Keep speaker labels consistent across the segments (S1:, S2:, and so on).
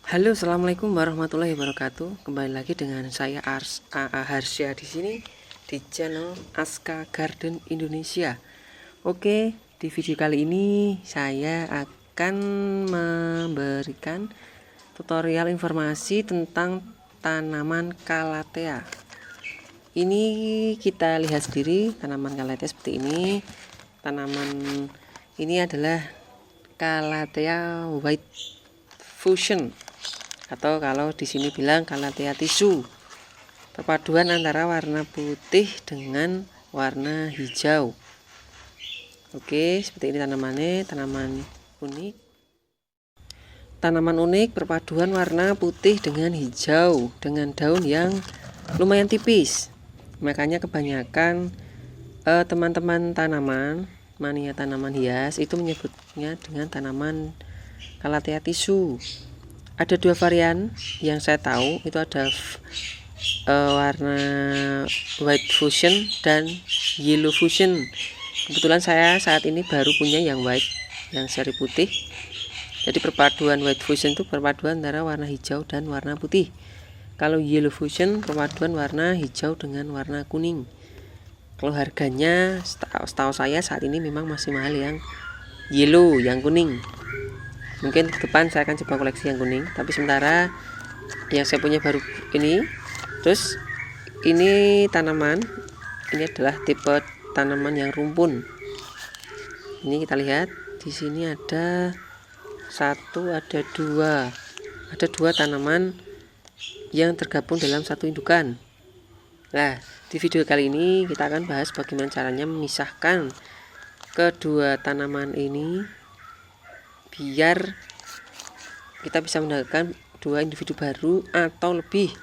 S1: Halo, assalamualaikum warahmatullahi wabarakatuh. Kembali lagi dengan saya AA Harsya di sini di channel Aska Garden Indonesia. Oke, di video kali ini saya akan memberikan tutorial informasi tentang tanaman Calathea. Ini kita lihat sendiri tanaman Calathea seperti ini. Tanaman ini adalah Calathea White Fusion, atau kalau di sini bilang Calathea tisu, perpaduan antara warna putih dengan warna hijau. Oke, seperti ini tanamannya, tanaman unik perpaduan warna putih dengan hijau dengan daun yang lumayan tipis. Makanya kebanyakan teman-teman mania tanaman hias itu menyebutnya dengan tanaman Calathea tisu. Ada dua varian yang saya tahu, itu ada warna white fusion dan yellow fusion. Kebetulan saya saat ini baru punya yang white, yang seri putih. Jadi perpaduan white fusion itu perpaduan antara warna hijau dan warna putih. Kalau yellow fusion perpaduan warna hijau dengan warna kuning. Kalau harganya setahu saya saat ini memang masih mahal yang yellow, yang kuning. Mungkin ke depan saya akan coba koleksi yang kuning, tapi sementara yang saya punya baru ini. Terus ini tanaman, ini adalah tipe tanaman yang rumpun. Ini kita lihat di sini ada dua tanaman yang tergabung dalam satu indukan. Nah, di video kali ini kita akan bahas bagaimana caranya memisahkan kedua tanaman ini biar kita bisa mendapatkan dua individu baru atau lebih.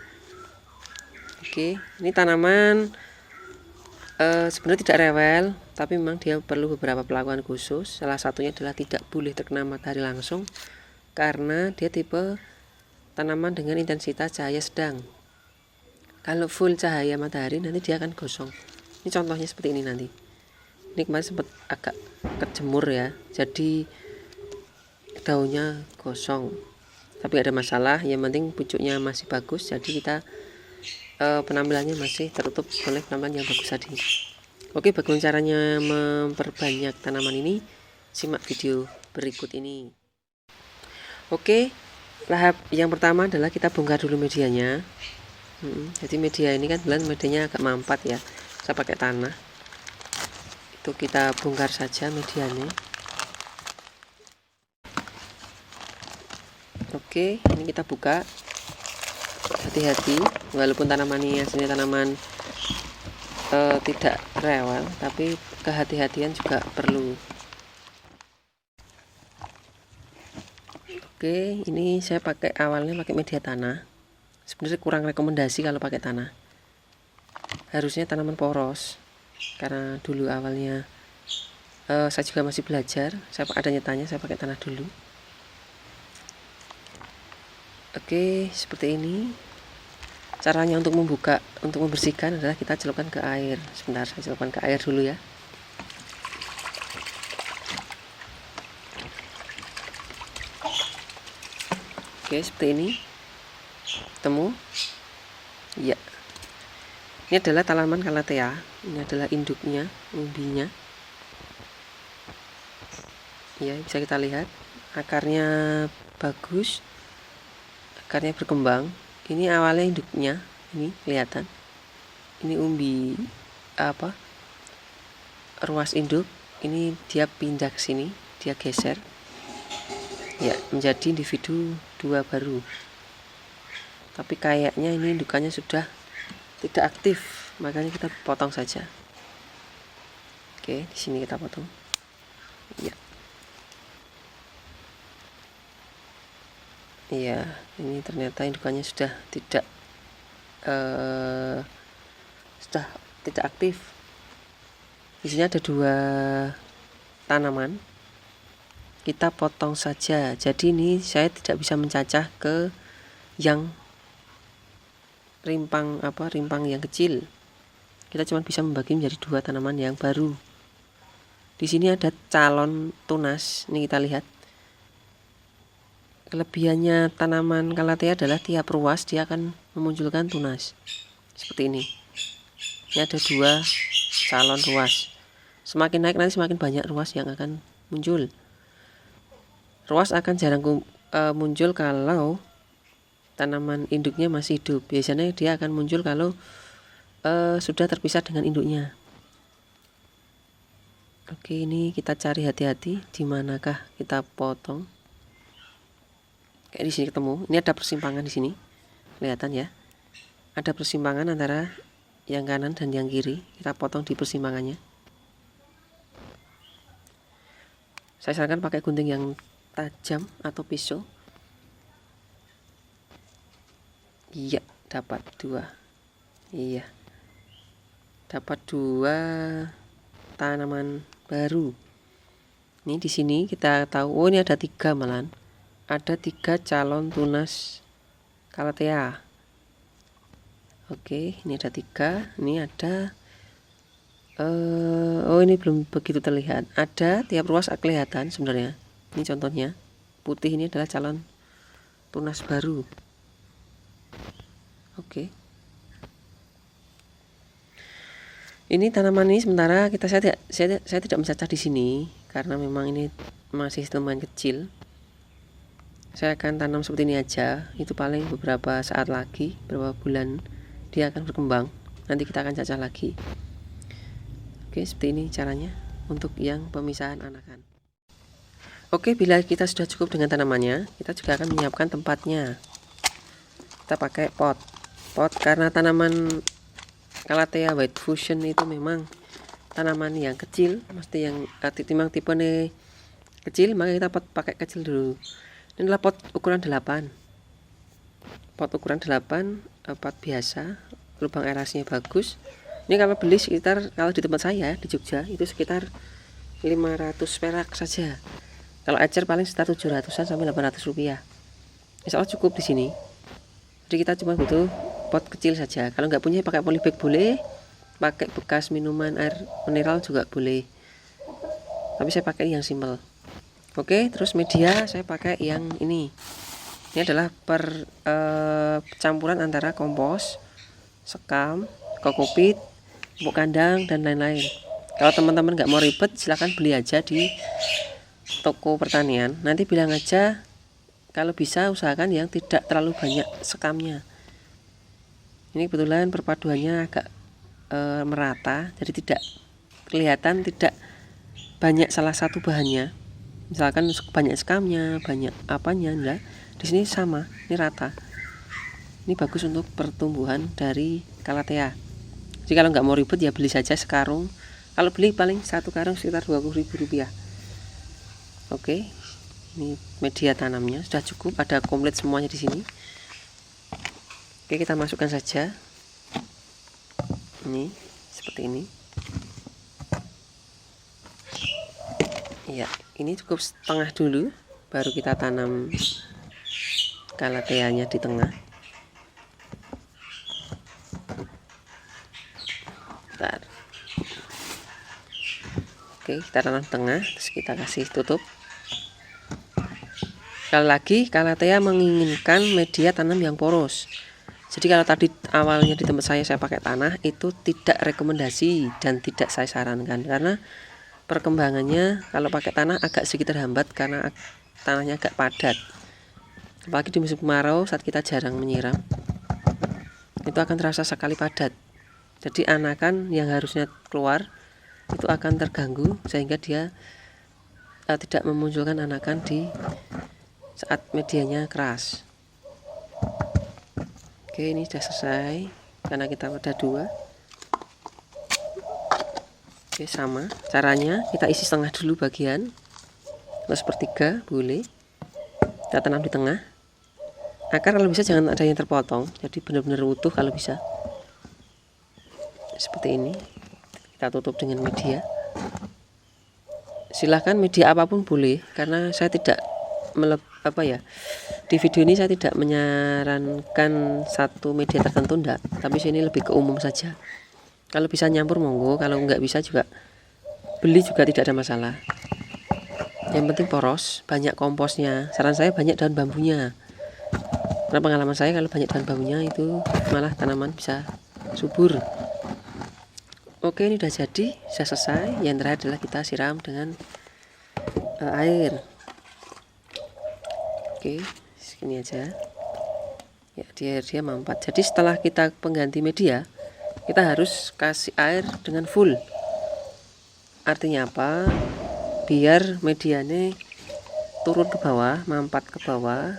S1: Oke, ini tanaman sebenarnya tidak rewel, tapi memang dia perlu beberapa perlakuan khusus. Salah satunya adalah tidak boleh terkena matahari langsung, karena dia tipe tanaman dengan intensitas cahaya sedang. Kalau full cahaya matahari nanti dia akan gosong. Ini contohnya seperti ini nanti. Ini kemarin sempat agak kejemur ya, jadi daunnya gosong, tapi gak ada masalah. Yang penting pucuknya masih bagus, jadi kita penampilannya masih tertutup oleh penampilan yang bagus tadi. Oke, bagaimana caranya memperbanyak tanaman ini? Simak video berikut ini. Oke, tahap yang pertama adalah kita bongkar dulu medianya. Jadi media ini kan medianya agak mampat ya, saya pakai tanah. Itu kita bongkar saja medianya. Oke, ini kita buka. Hati-hati, walaupun tanaman ini aslinya tanaman tidak rewel, tapi kehati-hatian juga perlu. Oke, ini saya awalnya pakai media tanah. Sebenarnya kurang rekomendasi kalau pakai tanah. Harusnya tanaman poros, karena dulu awalnya saya juga masih belajar. Ada nyatanya saya pakai tanah dulu. Oke, seperti ini. Caranya untuk membersihkan adalah kita celupkan ke air. Sebentar, saya celupkan ke air dulu ya. Oke, seperti ini. Temu? Ya. Ini adalah tanaman Calathea. Ini adalah induknya, umbinya. Ya, bisa kita lihat. Akarnya bagus. Akarnya berkembang. Ini awalnya induknya, ini kelihatan. Ini umbi ruas induk. Ini dia pindah ke sini, dia geser. Ya, menjadi individu dua baru. Tapi kayaknya ini indukannya sudah tidak aktif, makanya kita potong saja. Oke, di sini kita potong. Ya. Iya, ini ternyata indukannya sudah tidak aktif. Di sini ada dua tanaman, kita potong saja. Jadi ini saya tidak bisa mencacah ke yang rimpang yang kecil. Kita cuma bisa membagi menjadi dua tanaman yang baru. Di sini ada calon tunas, ini kita lihat. kelebihannya tanaman Calathea adalah tiap ruas dia akan memunculkan tunas seperti ini. Ini ada 2 calon ruas. Semakin naik nanti semakin banyak ruas yang akan muncul. Ruas akan jarang muncul kalau tanaman induknya masih hidup. Biasanya dia akan muncul kalau sudah terpisah dengan induknya. Oke, ini kita cari hati-hati di manakah kita potong. Kayak di sini ketemu. Ini ada persimpangan di sini. Kelihatan ya. Ada persimpangan antara yang kanan dan yang kiri. Kita potong di persimpangannya. Saya sarankan pakai gunting yang tajam atau pisau. Iya, dapat 2. Iya. Dapat 2 tanaman baru. Ini di sini kita tahu, oh ini ada 3 malahan. Ada 3 calon tunas Calathea. Oke, ini ada 3. Ini ada oh ini belum begitu terlihat. Ada tiap ruas kelihatan sebenarnya. Ini contohnya. Putih ini adalah calon tunas baru. Oke. Ini tanaman ini sementara saya tidak mencacah di sini karena memang ini masih teman kecil. Saya akan tanam seperti ini aja. Itu paling beberapa saat lagi, beberapa bulan dia akan berkembang. Nanti kita akan cacah lagi. Oke, seperti ini caranya untuk yang pemisahan anakan. Oke, bila kita sudah cukup dengan tanamannya, kita juga akan menyiapkan tempatnya. Kita pakai pot karena tanaman Calathea White Fusion itu memang tanaman yang kecil, mesti yang timbang tipe kecil, maka kita pakai kecil dulu. Ini adalah pot ukuran 8. Pot ukuran 8, pot biasa, lubang aerasinya bagus. Ini kalau beli sekitar, kalau di tempat saya di Jogja itu sekitar 500 perak saja. Kalau ecer paling sekitar 700-an sampai 800 rupiah. Insya Allah cukup di sini. Jadi kita cuma butuh pot kecil saja. Kalau nggak punya pakai polybag boleh, pakai bekas minuman air mineral juga boleh. Tapi saya pakai yang simple. Oke, terus media saya pakai yang ini. Ini adalah campuran antara kompos, sekam, kokopit, pupuk kandang dan lain-lain. Kalau teman-teman nggak mau ribet, silahkan beli aja di toko pertanian. Nanti bilang aja, kalau bisa usahakan yang tidak terlalu banyak sekamnya. Ini kebetulan perpaduannya agak merata, jadi tidak kelihatan tidak banyak salah satu bahannya. Misalkan banyak sekamnya, banyak apanya, enggak. Di sini sama, ini rata. Ini bagus untuk pertumbuhan dari Calathea. Jadi kalau nggak mau ribet ya beli saja sekarung. Kalau beli paling 1 karung sekitar 20.000 rupiah. Oke, ini media tanamnya sudah cukup, ada komplit semuanya di sini. Oke, kita masukkan saja. Ini seperti ini. Ya, ini cukup setengah dulu, baru kita tanam Calathea-nya di tengah. Bentar. Oke, kita tanam tengah, terus kita kasih tutup. Sekali lagi, Calathea menginginkan media tanam yang poros. Jadi kalau tadi awalnya di tempat saya pakai tanah, itu tidak rekomendasi dan tidak saya sarankan karena perkembangannya kalau pakai tanah agak sedikit terhambat karena tanahnya agak padat. Apalagi di musim kemarau saat kita jarang menyiram, itu akan terasa sekali padat. Jadi anakan yang harusnya keluar itu akan terganggu sehingga dia tidak memunculkan anakan di saat medianya keras. Oke, ini sudah selesai karena kita ada 2. Oke, sama caranya, kita isi setengah dulu bagian, terus sepertiga boleh, kita tanam di tengah. Akar kalau bisa jangan ada yang terpotong, jadi benar-benar utuh kalau bisa. Seperti ini, kita tutup dengan media. Silahkan media apapun boleh, karena saya tidak di video ini saya tidak menyarankan satu media tertentu, enggak, tapi sini lebih ke umum saja. Kalau bisa nyampur monggo, kalau nggak bisa juga beli juga tidak ada masalah. Yang penting poros, banyak komposnya. Saran saya banyak daun bambunya. Karena pengalaman saya kalau banyak daun bambunya itu malah tanaman bisa subur. Oke, ini udah jadi, sudah selesai. Yang terakhir adalah kita siram dengan air. Oke, segini aja. Ya, dia mampat. Jadi setelah kita pengganti media, kita harus kasih air dengan full. Artinya apa? Biar medianya turun ke bawah, mampat ke bawah,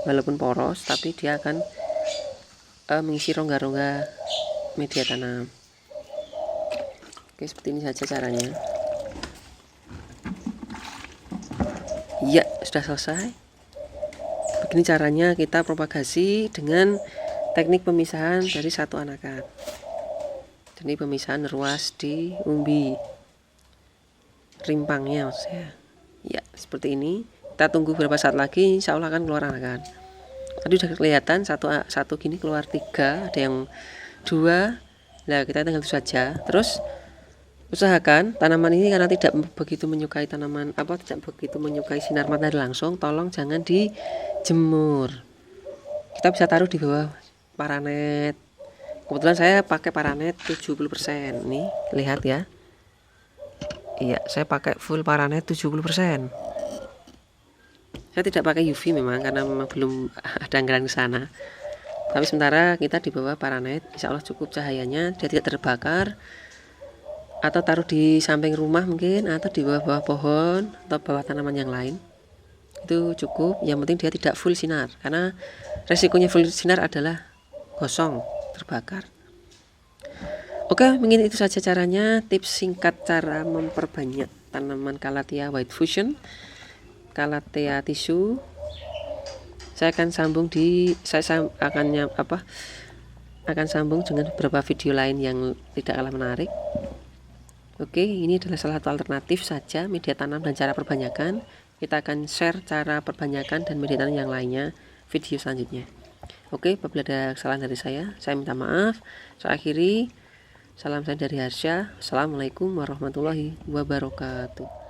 S1: walaupun poros, tapi dia akan mengisi rongga-rongga media tanam. Oke, seperti ini saja caranya. Ya, sudah selesai. Begini caranya kita propagasi dengan teknik pemisahan dari satu anakan. Jadi pemisahan ruas di umbi, rimpangnya maksudnya. Ya, seperti ini. Kita tunggu beberapa saat lagi, insya Allah akan keluar anakan. Tadi sudah kelihatan satu gini keluar 3, ada yang 2. Nah, kita tinggal itu saja. Terus usahakan tanaman ini karena tidak begitu menyukai tidak begitu menyukai sinar matahari langsung, tolong jangan dijemur. Kita bisa taruh di bawah paranet. Kebetulan saya pakai paranet 70%. Nih, lihat ya. Iya, saya pakai full paranet 70%. Saya tidak pakai UV memang karena memang belum ada anggaran ke sana. Tapi sementara kita di bawah paranet, insya Allah cukup cahayanya, dia tidak terbakar. Atau taruh di samping rumah mungkin, atau di bawah-bawah pohon atau bawah tanaman yang lain. Itu cukup. Yang penting dia tidak full sinar, karena resikonya full sinar adalah gosong, terbakar. Oke, mungkin itu saja caranya, tips singkat cara memperbanyak tanaman Calathea White Fusion, Calathea Tissue. Saya akan sambung akan sambung dengan beberapa video lain yang tidak kalah menarik. Oke, ini adalah salah satu alternatif saja media tanam dan cara perbanyakan. Kita akan share cara perbanyakan dan media tanam yang lainnya video selanjutnya. Oke, apabila ada kesalahan dari saya minta maaf. Saya akhiri. Salam saya dari Harsha. Assalamualaikum warahmatullahi wabarakatuh.